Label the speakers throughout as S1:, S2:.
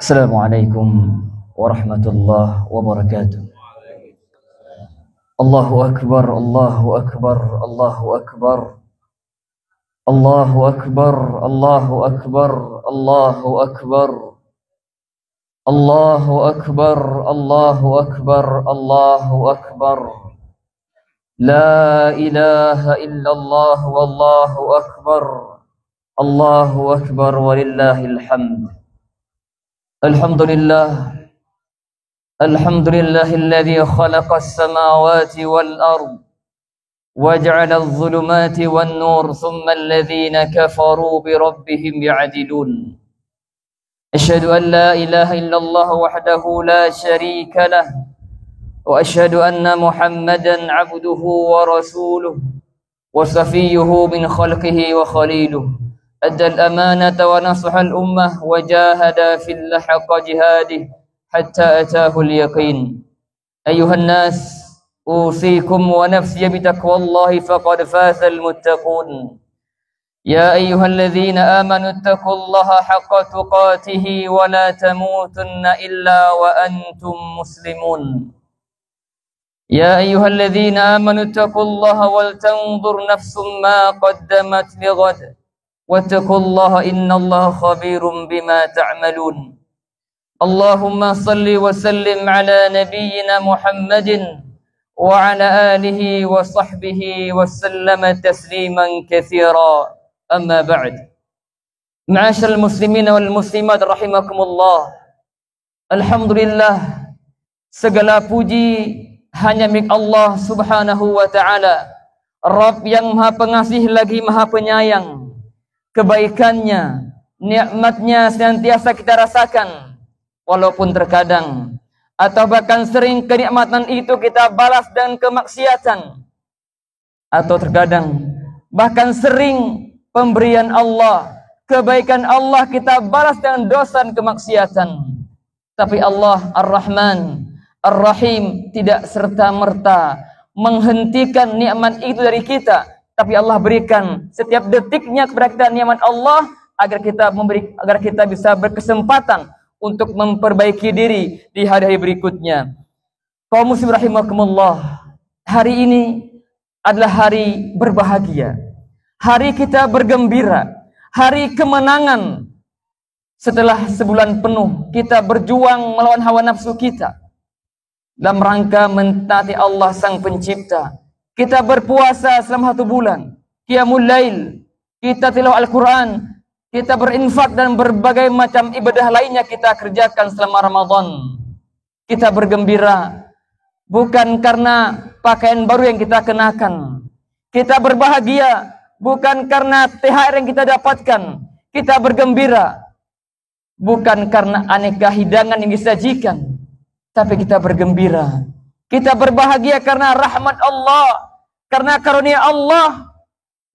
S1: Assalamualaikum warahmatullahi wabarakatuh. Allahu akbar, Allahu akbar, Allahu akbar. Allahu akbar, Allahu akbar, Allahu akbar. Allahu akbar, Allahu akbar, Allahu akbar. La ilaha illallah wallahu akbar. Allahu akbar walillahil hamd. Alhamdulillah, alhamdulillahilladzi khalaqas samawati wal ard waja'ala adh-dhulumati wan nur thumma alladhina kafaru bi rabbihim ya'dilun. Asyhadu an la ilaha illallah wahdahu la syarika lah wa asyhadu anna Muhammadan 'abduhu wa rasuluhu wa safiyyuhu min khalqihi wa khaliluhu. أدى الأمانة ونصح الأمة وجاهد في الله حق جهاده حتى أتاه اليقين. أيها الناس، أوصيكم ونفسي بتقوى الله فقد فاز المتقون. يا أيها الذين آمنوا اتقوا الله حق تقاته ولا تموتن إلا وأنتم مسلمون. يا أيها الذين آمنوا اتقوا الله ولتنظر نفس ما قدمت لغد واتقوا الله إن الله خبير بما تعملون. اللهم صل وسلم على نبينا محمد وعلى آله وصحبه وسلم تسليما كثيرا. أما بعد، معاشر المسلمين والmuslimat rahimakumullah. Alhamdulillah, segala puji hanya milik Allah subhanahu wa ta'ala, Rabb yang maha pengasih lagi maha penyayang. Kebaikannya, nikmatnya senantiasa kita rasakan, walaupun terkadang atau bahkan sering kenikmatan itu kita balas dengan kemaksiatan, atau terkadang bahkan sering pemberian Allah, kebaikan Allah kita balas dengan dosa dan kemaksiatan. Tapi Allah Ar-Rahman Ar-Rahim tidak serta-merta menghentikan nikmat itu dari kita, tapi Allah berikan setiap detiknya kepada kita nikmat Allah agar kita bisa berkesempatan untuk memperbaiki diri di hari-hari berikutnya. Kaum muslim rahimakumullah, hari ini adalah hari berbahagia, hari kita bergembira, hari kemenangan. Setelah sebulan penuh kita berjuang melawan hawa nafsu kita dalam rangka mentaati Allah Sang Pencipta. Kita berpuasa selama 1 bulan, qiyamul lail, kita tilawah Al-Quran, kita berinfak dan berbagai macam ibadah lainnya kita kerjakan selama Ramadan. Kita bergembira bukan karena pakaian baru yang kita kenakan. Kita berbahagia bukan karena THR yang kita dapatkan. Kita bergembira bukan karena aneka hidangan yang disajikan, tapi kita bergembira, kita berbahagia karena rahmat Allah, karena karunia Allah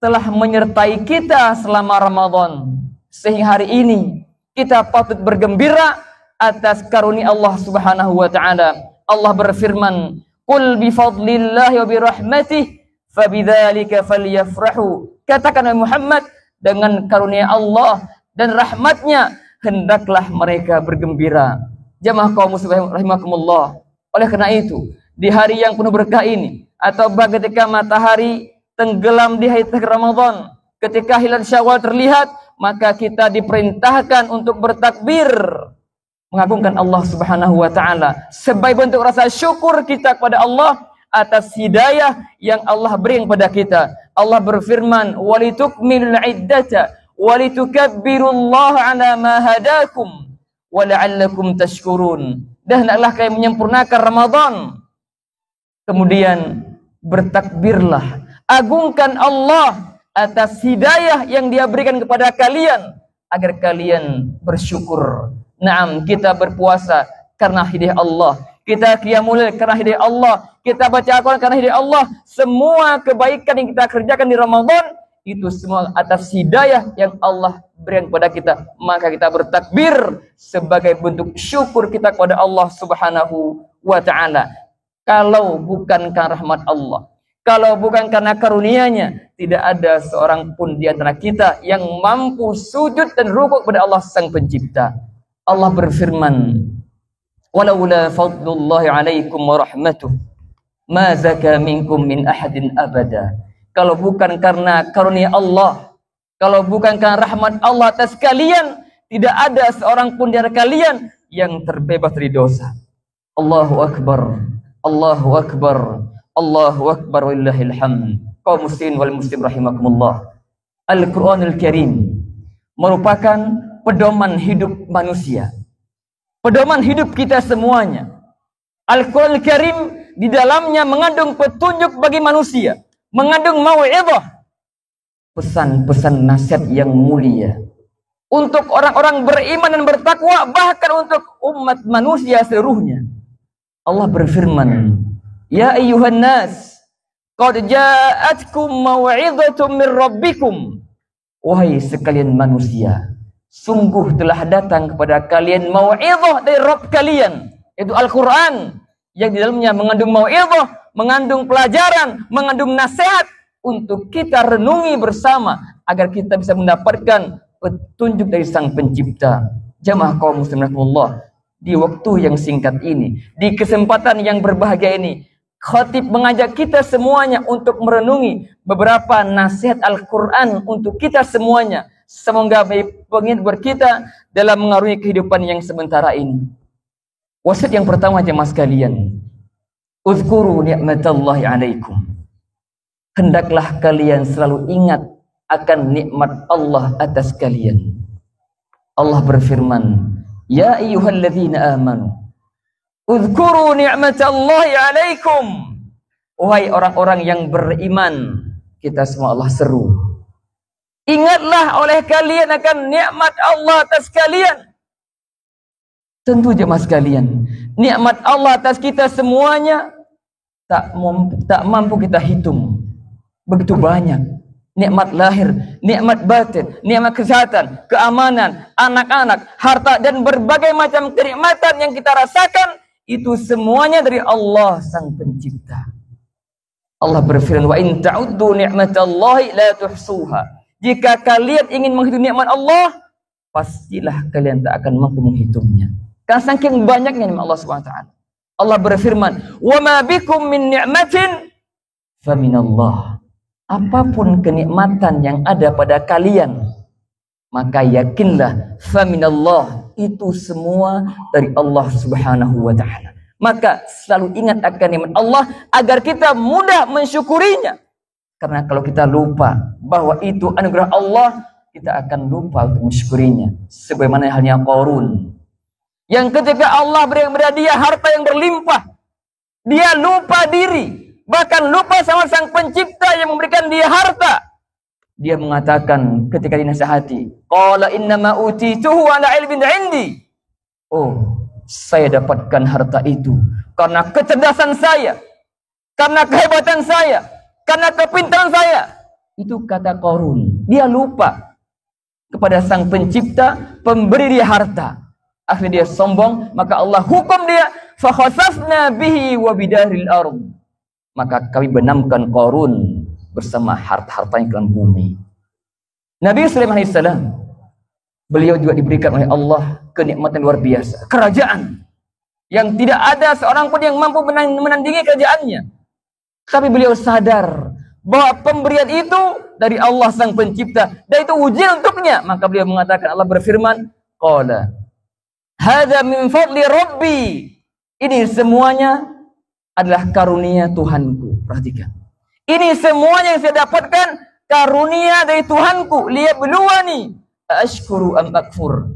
S1: telah menyertai kita selama Ramadan. Sehingga hari ini kita patut bergembira atas karunia Allah subhanahu wa ta'ala. Allah berfirman, "Qul bifadlillahi wa birahmatih fabidzalika falyafrahu." Katakan Muhammad, dengan karunia Allah dan rahmatnya hendaklah mereka bergembira. Jamaah kaum muslimin rahimakumullah. Oleh karena itu, di hari yang penuh berkah ini, atau ketika matahari tenggelam di hari terakhir Ramadan, ketika hilal Syawal terlihat, maka kita diperintahkan untuk bertakbir, mengagungkan Allah subhanahu wa ta'ala sebagai bentuk rasa syukur kita kepada Allah atas hidayah yang Allah beri kepada kita. Allah berfirman, "Walitukmilul iddata walitukabbirullaha ala ma hadakum wa la'allakum tashkurun." Dan hendaklah kalian menyempurnakan Ramadan, kemudian bertakbirlah, agungkan Allah atas hidayah yang Dia berikan kepada kalian agar kalian bersyukur. Naam, kita berpuasa karena hidayah Allah, kita qiyamul lail karena hidayah Allah, kita baca Al-Quran karena hidayah Allah. Semua kebaikan yang kita kerjakan di Ramadan itu semua atas hidayah yang Allah berikan kepada kita. Maka kita bertakbir sebagai bentuk syukur kita kepada Allah subhanahu wa ta'ala. Kalau bukan karena rahmat Allah, kalau bukan karena karunia-Nya, tidak ada seorang pun di antara kita yang mampu sujud dan rukuk kepada Allah Sang Pencipta. Allah berfirman, "Walaula fadlullahi 'alaikum wa rahmatuh, ma zaka minkum min ahadin abada." Kalau bukan karena karunia Allah, kalau bukan karena rahmat Allah atas kalian, tidak ada seorang pun dari kalian yang terbebas dari dosa. Allahu Akbar, Allahu Akbar, Allahu Akbar, wallahil hamd. Kaum muslimin wal muslim rahimakumullah. Al-Quranul Karim merupakan pedoman hidup manusia, pedoman hidup kita semuanya. Al-Quranul Karim di dalamnya mengandung petunjuk bagi manusia, mengandung mau'izah, pesan-pesan nasihat yang mulia untuk orang-orang beriman dan bertakwa, bahkan untuk umat manusia seluruhnya. Allah berfirman, "Ya ayyuhan nas, qad ja'atkum mau'izatun min rabbikum." Wahai sekalian manusia, sungguh telah datang kepada kalian mau'izah dari Rabb kalian, yaitu Al-Quran, yang di dalamnya mengandung mau'izah, mengandung pelajaran, mengandung nasihat untuk kita renungi bersama agar kita bisa mendapatkan petunjuk dari Sang Pencipta. Jamaah kaum muslimin rahimakumullah, di waktu yang singkat ini, di kesempatan yang berbahagia ini, khatib mengajak kita semuanya untuk merenungi beberapa nasihat Al-Quran untuk kita semuanya. Semoga menghibur kita dalam mengarungi kehidupan yang sementara ini. Wasiat yang pertama jemaah sekalian, uzkuru ni'matallahi alaikum. Hendaklah kalian selalu ingat akan nikmat Allah atas kalian. Allah berfirman, "Ya ayyuhalladzina amanu, uzkuru ni'matallahi alaikum." Wahai orang-orang yang beriman, kita semua Allah seru, ingatlah oleh kalian akan nikmat Allah atas kalian. Tentu jemaah sekalian, nikmat Allah atas kita semuanya tak mampu kita hitung. Begitu banyak. Nikmat lahir, nikmat batin, nikmat kesehatan, keamanan, anak-anak, harta, dan berbagai macam kenikmatan yang kita rasakan, itu semuanya dari Allah Sang Pencipta. Allah berfirman, "Wa in ta'uddu ni'matallahi la tuhsuha." Jika kalian ingin menghitung nikmat Allah, pastilah kalian tak akan mampu menghitungnya. Karena saking banyaknya nikmat Allah Subhanahu wa taala. Allah berfirman, "Wa ma bikum min ni'matin fa minallah." Apapun kenikmatan yang ada pada kalian, maka yakinlah fa minallah, itu semua dari Allah Subhanahu wa taala. Maka selalu ingat akan nikmat Allah agar kita mudah mensyukurinya. Karena kalau kita lupa bahwa itu anugerah Allah, kita akan lupa untuk mensyukurinya. Sebagaimana halnya Qarun, yang ketika Allah beri dia harta yang berlimpah, dia lupa diri, bahkan lupa sama Sang Pencipta yang memberikan dia harta. Dia mengatakan ketika dinasihati, "Qala innama utituhu ala ilmin 'indi." Oh, saya dapatkan harta itu karena kecerdasan saya, karena kehebatan saya, karena kepintaran saya. Itu kata Qarun. Dia lupa kepada Sang Pencipta, pemberi dia harta. Akhirnya dia sombong, maka Allah hukum dia, fa khasafna bihi wa bidaril ardh. Maka kami benamkan Qarun bersama harta-hartanya ke dalam bumi. Nabi Sulaiman alaihissalam, beliau juga diberikan oleh Allah kenikmatan luar biasa, kerajaan yang tidak ada seorang pun yang mampu menandingi kerajaannya. Tapi beliau sadar bahwa pemberian itu dari Allah Sang Pencipta, dan itu ujian untuknya. Maka beliau mengatakan, Allah berfirman, "Qala hadza min fadli rabbi." Ini semuanya adalah karunia Tuhanku. Perhatikan, ini semuanya yang saya dapatkan karunia dari Tuhanku. Liyabluwani ashkuru am akfur.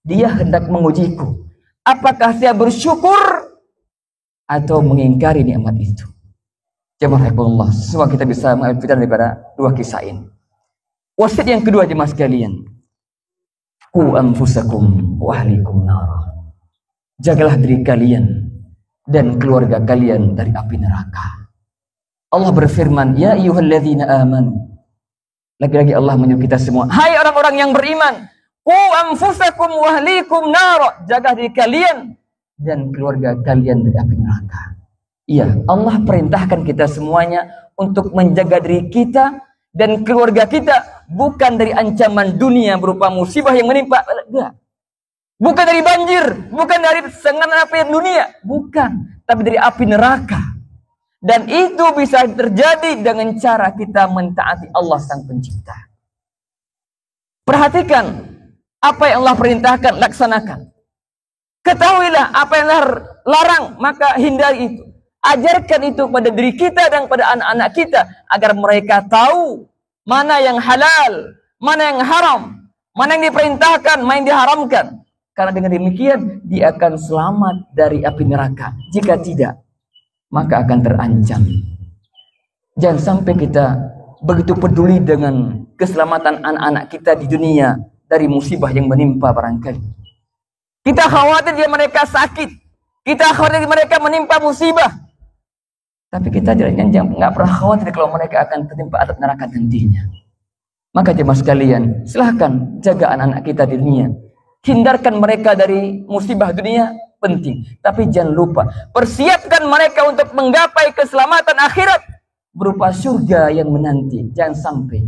S1: Dia hendak mengujiku, apakah saya bersyukur atau mengingkari nikmat itu. Jemaah rahimahullah, semua kita bisa mengambil daripada dua kisah ini. Wasiat yang kedua jemaah sekalian, qu anfusakum wa ahlikum nar. Jagalah diri kalian dan keluarga kalian dari api neraka. Allah berfirman, "Ya ayyuhalladzina amanu." Lagi-lagi Allah menyuruh kita semua, hai orang-orang yang beriman, qu anfusakum wa ahlikum nar. Jaga diri kalian dan keluarga kalian dari api neraka. Iya, Allah perintahkan kita semuanya untuk menjaga diri kita dan keluarga kita bukan dari ancaman dunia berupa musibah yang menimpa, enggak. Bukan dari banjir, bukan dari senganan api dunia, bukan, tapi dari api neraka. Dan itu bisa terjadi dengan cara kita mentaati Allah Sang Pencipta. Perhatikan apa yang Allah perintahkan, laksanakan. Ketahuilah apa yang Allah larang, maka hindari itu. Ajarkan itu pada diri kita dan pada anak-anak kita agar mereka tahu mana yang halal, mana yang haram, mana yang diperintahkan, mana yang diharamkan. Karena dengan demikian dia akan selamat dari api neraka. Jika tidak, maka akan terancam. Jangan sampai kita begitu peduli dengan keselamatan anak-anak kita di dunia dari musibah yang menimpa barangkali. Kita khawatir dia mereka sakit. Kita khawatir mereka menimpa musibah. Tapi kita jangan nggak pernah khawatir kalau mereka akan tertimpa azab neraka nantinya. Maka jemaah sekalian, silahkan jaga anak-anak kita di dunia. Hindarkan mereka dari musibah dunia, penting. Tapi jangan lupa, persiapkan mereka untuk menggapai keselamatan akhirat berupa surga yang menanti. Jangan sampai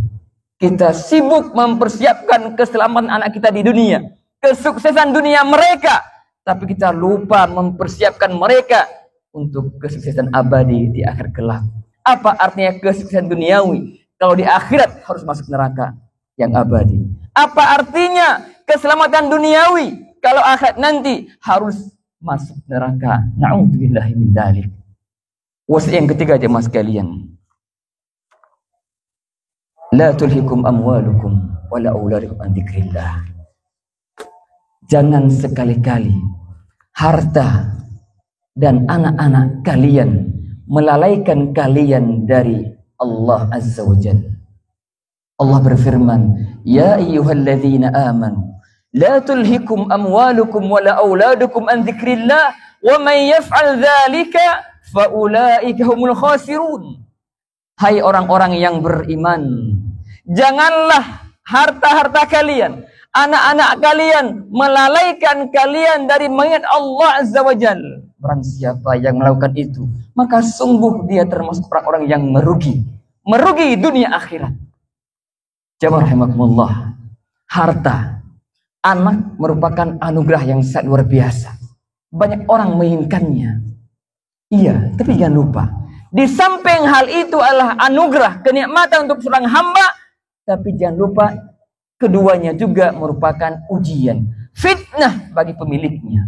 S1: kita sibuk mempersiapkan keselamatan anak kita di dunia, kesuksesan dunia mereka, tapi kita lupa mempersiapkan mereka untuk kesuksesan abadi di akhir kelak. Apa artinya kesuksesan duniawi kalau di akhirat harus masuk neraka yang abadi? Apa artinya keselamatan duniawi kalau akhirat nanti harus masuk neraka? Na'udzubillahi min dzalik. Wasiat yang ketiga jemaah sekalian, la tulhikum amwalukum wala auladukum an dzikrillah. Jangan sekali-kali harta dan anak-anak kalian melalaikan kalian dari Allah Azza wa Jalla. Allah berfirman, ya ayyuhalladzina amanu la tulhikum amwalukum wala auladukum an dzikrillah wa man yaf'al dzalika fa ulaika humul khasirun. Hai orang-orang yang beriman, janganlah harta-harta kalian, anak-anak kalian melalaikan kalian dari mengingat Allah Azza wa Jalla. Barang siapa yang melakukan itu, maka sungguh dia termasuk orang-orang yang merugi dunia akhirat. Jamaah rahimakumullah, harta anak merupakan anugerah yang sangat luar biasa. Banyak orang menginginkannya. Iya, tapi jangan lupa, di samping hal itu adalah anugerah, kenikmatan untuk seorang hamba, tapi jangan lupa keduanya juga merupakan ujian, fitnah bagi pemiliknya.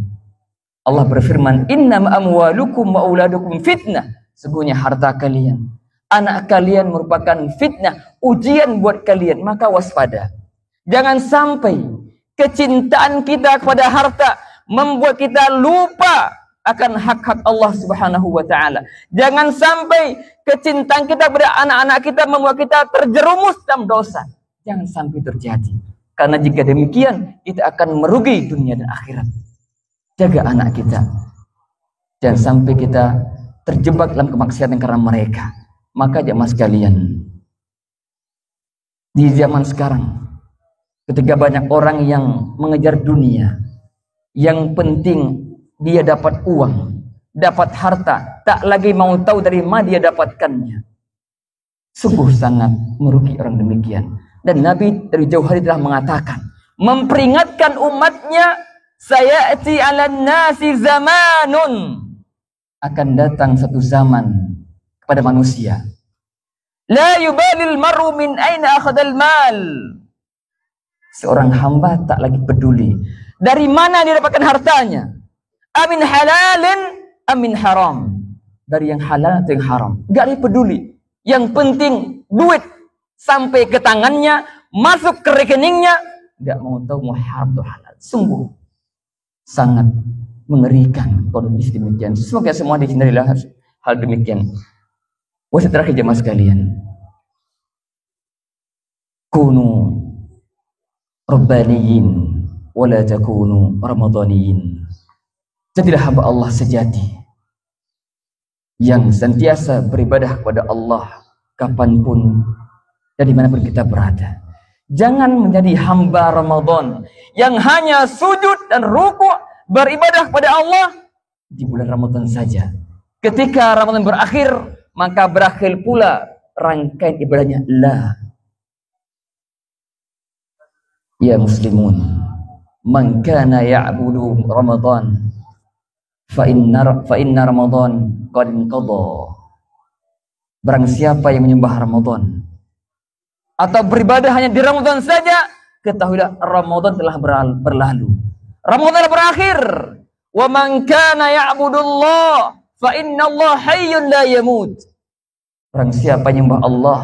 S1: Allah berfirman, innam amwalukum wa auladukum fitnah. Sesungguhnya harta kalian, anak kalian merupakan fitnah, ujian buat kalian. Maka waspada. Jangan sampai kecintaan kita kepada harta membuat kita lupa akan hak-hak Allah Subhanahu wa taala. Jangan sampai kecintaan kita kepada anak-anak kita membuat kita terjerumus dalam dosa. Jangan sampai terjadi. Karena jika demikian, kita akan merugi dunia dan akhirat. Jaga anak kita. Jangan sampai kita terjebak dalam kemaksiatan karena mereka. Maka jemaah sekalian, di zaman sekarang, ketika banyak orang yang mengejar dunia, yang penting dia dapat uang, dapat harta, tak lagi mau tahu dari mana dia dapatkannya. Sungguh sangat merugi orang demikian. Dan Nabi dari jauh hari telah mengatakan, memperingatkan umatnya, sayati 'alan nasi zamanun, akan datang satu zaman kepada manusia, la yubalil mar'u min aina akhadal mal. Seorang hamba tak lagi peduli dari mana dia dapatkan hartanya, amin halalin amin haram, dari yang halal atau yang haram, gak lagi peduli. Yang penting duit sampai ke tangannya, masuk ke rekeningnya, gak mau tahu mau haram atau halal. Sungguh sangat mengerikan kondisi demikian. Semoga semua dihindarilah hal demikian. Wasiat terakhir jemaah sekalian, kunu rabbaniyin wala takunu ramadhaniyin. Jadilah hamba Allah sejati yang senantiasa beribadah kepada Allah kapanpun dan dimanapun kita berada. Jangan menjadi hamba Ramadan yang hanya sujud dan rukuk beribadah kepada Allah di bulan Ramadan saja. Ketika Ramadan berakhir, maka berakhir pula rangkaian ibadahnya. La. Ya muslimun, Man kana ya'budu Ramadan fa inna Ramadan qad inqadha. Barang siapa yang menyembah Ramadan atau beribadah hanya di Ramadan saja, ketahuilah Ramadan telah berlalu. Ramadan telah berakhir. Wa man kana ya'budullah fa innallaha hayyun la yamut. Barang siapa yang menyembah Allah,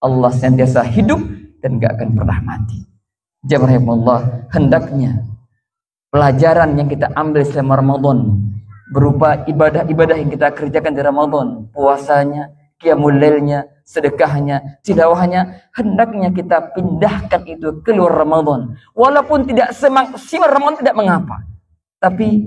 S1: Allah senantiasa hidup dan enggak akan pernah mati. Jamaahullah, hendaknya pelajaran yang kita ambil selama Ramadan berupa ibadah-ibadah yang kita kerjakan di Ramadan, puasanya, qiyamul lailnya, sedekahnya, tilawahnya, hendaknya kita pindahkan itu keluar Ramadan. Walaupun tidak semaksimal Ramadan tidak mengapa, tapi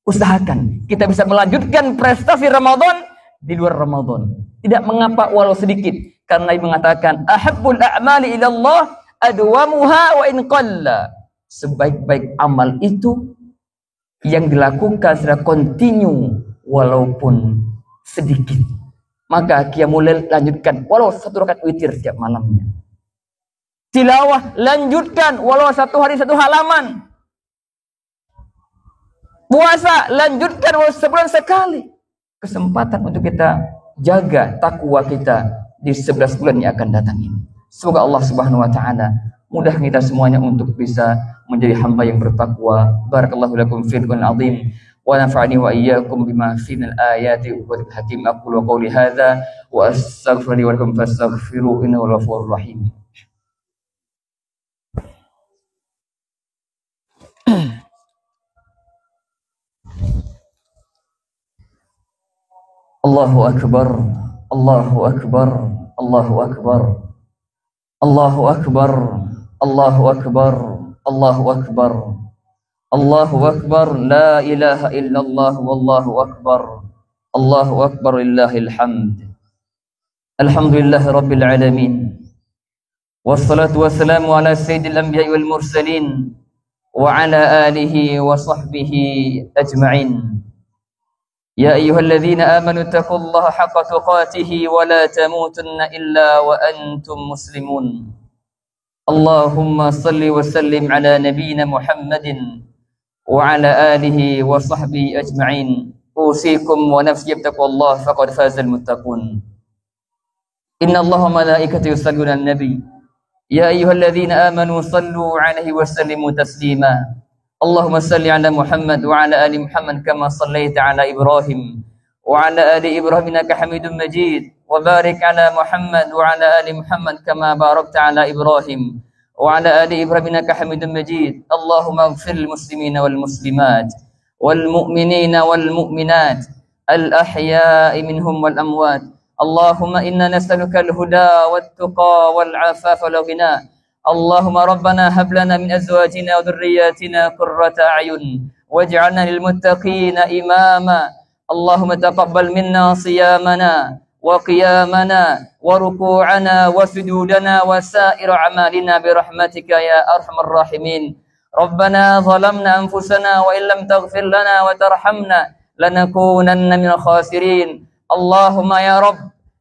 S1: usahakan kita bisa melanjutkan prestasi Ramadan di luar Ramadan. Tidak mengapa walau sedikit, karena Nabi mengatakan ahabbul a'mali ilallah adwamuha wa in qalla. Sebaik-baik amal itu yang dilakukan secara kontinu walaupun sedikit. Maka qiyamul lail lanjutkan walau 1 rakaat witir setiap malamnya. Tilawah lanjutkan walau 1 hari 1 halaman. Puasa lanjutkan walau sebulan sekali. Kesempatan untuk kita jaga takwa kita di 11 bulan yang akan datang ini. Semoga Allah Subhanahu wa taala mudah kita semuanya untuk bisa menjadi hamba yang bertakwa. Barakallahu lakum fil Qur'anil azim wa nafa'ani wa iyyakum bima fihi minal ayati wa hakim. Aqulu qawli hadza wa astaghfiru li wa lakum fastaghfiruhu innahu ghafurur rahim. Allahu akbar, Allahu akbar, Allahu akbar. Allahu akbar, Allahu akbar, Allahu akbar. Allahu akbar, la ilaha illallah wallahu akbar. Allahu akbar lillahil hamd. Alhamdulillahi rabbil alamin. Wassalatu wassalamu ala sayyidil anbiya'i wal mursalin wa ala alihi wa sahbihi ajma'in. Ya ayyuhalladzina amanu taqullaha haqqa tuqatih wa la tamutunna illa wa antum muslimun. Allahumma salli wa sallim ala nabiyyina Muhammadin wa ala alihi wa sahbihi ajma'in. Usikum wa nafsi bittaqwallahi faqad fazal muttaqun. Inna Allaha wa malaikatahu yusalluna 'alan nabi. Ya ayyuhalladzina amanu sallu 'alaihi wa sallimu taslima. Allahumma salli ala Muhammad wa ala ali Muhammad kama sallaita ala Ibrahim wa ala ali Ibrahim innaka Hamidum Majid wa barik ala Muhammad wa ala ali Muhammad kama barakta ala Ibrahim wa ala ali Ibrahim innaka Hamidum Majid. Allahumma ighfir lil muslimina wal muslimat wal mu'minina wal mu'minat al ahya'i minhum wal amwat. Allahumma inna nas'aluka al huda wat tuqa wal afafa wal ghina. Allahumma rabbana hab lana min azwajina wa dhurriyyatina qurrata a'yun waj'alna lil muttaqina imama. Allahumma taqabbal minna siyamana wa qiyamana wa ruku'ana wa sujudana wa sa'ir a'malina bi rahmatika ya arhamar rahimin. Rabbana zalamna anfusana wa illam taghfir lana wa tarhamna lanakunanna minal khasirin. Allahumma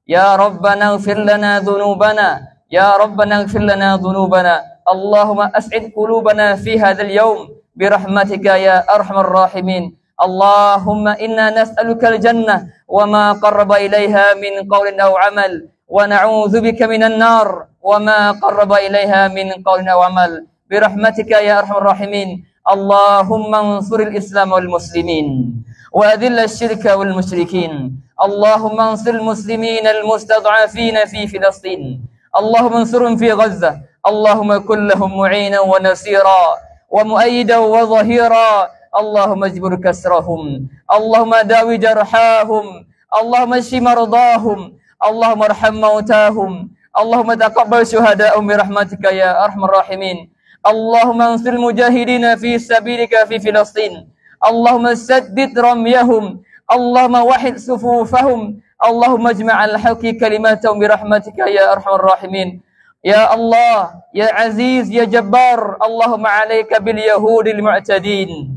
S1: ya Rabbana ighfir lana dhunubana. Ya Rabbana ighfir lana dhunubana. Allahumma as'id qulubana fi hadzal yawm bi rahmatika ya arhamar rahimin. Allahumma inna nas'aluka al-jannah wa ma qarraba ilaiha min qawlin aw amal wa na'udzu bika minan nar wa ma qarraba ilaiha min qawlin aw amal bi rahmatika ya arhamar rahimin. Allahumma ansuril Islam wal muslimin wa adhill asy-syirka wal musyrikin. Allahumma ansur al-muslimin al-mustad'afin fi Filastin. Allahumma ansurhum fi Gaza. Allahumma kun lahum mu'inan wa nasira wa mu'ayyidan wa zahira. Allahumma ajbur kasrahum. Allahumma dawi jarhahum. Allahumma shfi mardahum. Allahumma arham mautahum. Allahumma taqabbal syuhada'ahum bi rahmatika ya arhamar rahimin. Allahumma ansur mujahidina fi sabilika fi Filastin. Allahumma saddid ramyahum. Allahumma wahid sufufahum. Allahumma ijma'al haqqi kalimatahum bi rahmatika ya arhamar rahimin. Ya Allah, ya Aziz, ya Jabbar, Allahumma 'alaika bil yahudil mu'tadin.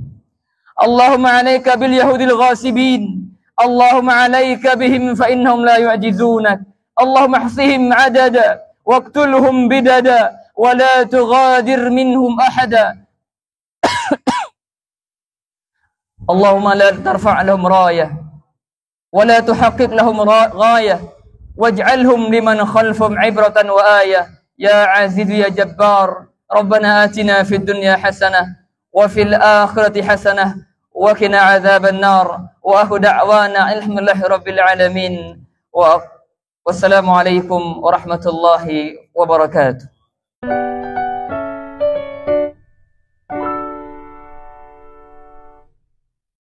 S1: Allahumma 'alaika bil yahudil ghasibin. Allahumma 'alaika bihim fa innahum la yu'jizunak. Allahumma ihsihim 'adada waqtulhum bidada wa la tughadir minhum ahada. اللهم لا ترفع لهم راية ولا تحقق لهم غاية، واجعلهم لمن خلفهم عبرة وآية يا عزيز يا جبار. ربنا آتنا في الدنيا حسنة وفي الآخرة حسنة وقنا عذاب النار. وآخر دعوانا الحمد لله رب العالمين، والسلام عليكم ورحمة الله وبركاته.